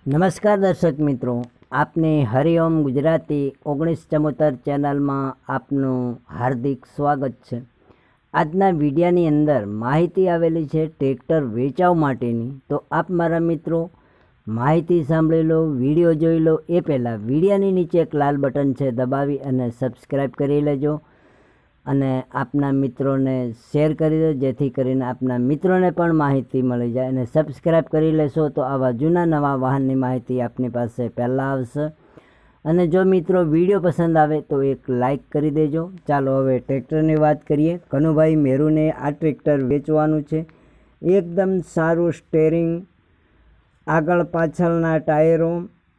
નમસ્કાર દર્શક મિત્રો, આપને હરિઓમ ગુજરાતી 1974 ચેનલમાં આપનું હાર્દિક સ્વાગત છે। આજના વિડિયાની અંદર માહિતી આવેલી છે ટ્રેક્ટર વેચાવ માટેની। તો આપ મારા મિત્રો માહિતી સાંભળી લો, વિડીયો જોઈ લો એ પહેલાં વિડિયાની નીચે એક લાલ બટન છે, દબાવી અને સબસ્ક્રાઈબ કરી લેજો અને આપના મિત્રોને શેર કરી દો, જેથી કરીને આપના મિત્રોને પણ માહિતી મળી જાય। અને સબસ્ક્રાઈબ કરી લેશો તો આવા જૂના નવા વાહનની માહિતી આપની પાસે પહેલાં આવશે। અને જો મિત્રો વિડીયો પસંદ આવે તો એક લાઈક કરી દેજો। ચાલો હવે ટ્રેક્ટરની વાત કરીએ। કનુભાઈ મેરુને આ ટ્રેક્ટર વેચવાનું છે। એકદમ સારું સ્ટેરિંગ, આગળ પાછળના ટાયરો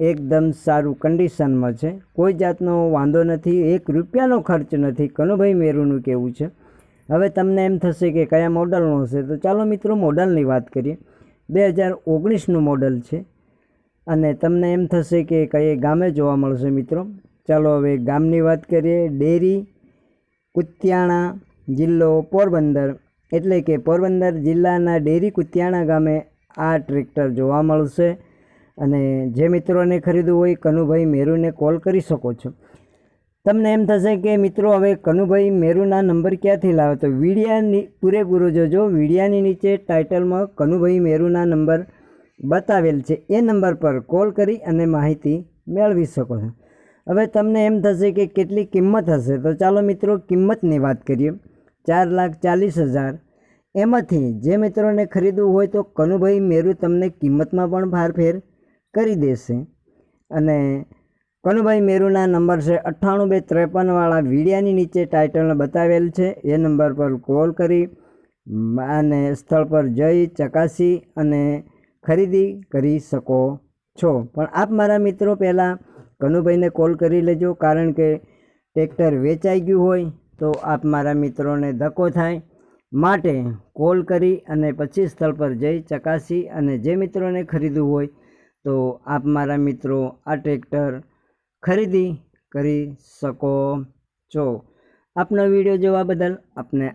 એકદમ સારું કન્ડિશનમાં છે, કોઈ જાતનો વાંધો નથી, 1 રૂપિયાનો ખર્ચ નથી, કનુભાઈ મેરુનું કહેવું છે। હવે તમને એમ થશે કે કયા મોડલનો હશે, તો ચાલો મિત્રો મોડલની વાત કરીએ। 2019નું મોડલ છે અને તમને એમ થશે કે કઈ ગામે જોવા મળશે મિત્રો। ચાલો હવે ગામની વાત કરીએ। ડેરી કુતિયાણા, જિલ્લો પોરબંદર, એટલે કે પોરબંદર જિલ્લાના ડેરી કુતિયાણા ગામે આ ટ્રેક્ટર જોવા મળશે। અને જે મિત્રોને ખરીદવું હોય કનુભાઈ મેરુને કોલ કરી શકો છો। તમને એમ થશે કે મિત્રો હવે કનુભાઈ મેરુના નંબર ક્યાંથી લાવે, તો વિડિયાની પૂરેપૂરો જોજો। વિડિયાની નીચે ટાઇટલમાં કનુભાઈ મેરુના નંબર બતાવેલ છે, એ નંબર પર કોલ કરી અને માહિતી મેળવી શકો છો। હવે તમને એમ થશે કે કેટલી કિંમત હશે, તો ચાલો મિત્રો કિંમતની વાત કરીએ। 4,40,000 એમાંથી જે મિત્રોને ખરીદવું હોય તો કનુભાઈ મેરુ તમને કિંમતમાં પણ ફારફેર કરી દેશે। અને કનુભાઈ મેરુના નંબર છે 98 253 વાળા, વિડિયાની નીચે ટાઇટલને બતાવેલ છે, એ નંબર પર કોલ કરી અને સ્થળ પર જઈ ચકાસી અને ખરીદી કરી શકો છો। પણ આપ મારા મિત્રો પહેલાં કનુભાઈને કોલ કરી લેજો, કારણ કે ટ્રેક્ટર વેચાઈ ગયું હોય તો આપ મારા મિત્રોને ધક્કો થાય, માટે કોલ કરી અને પછી સ્થળ પર જઈ ચકાસી અને જે મિત્રોને ખરીદવું હોય તો આપ મારા મિત્રો આ ટ્રેક્ટર ખરીદી કરી શકો છો। આપનો વિડીયો જોવા બદલ આપને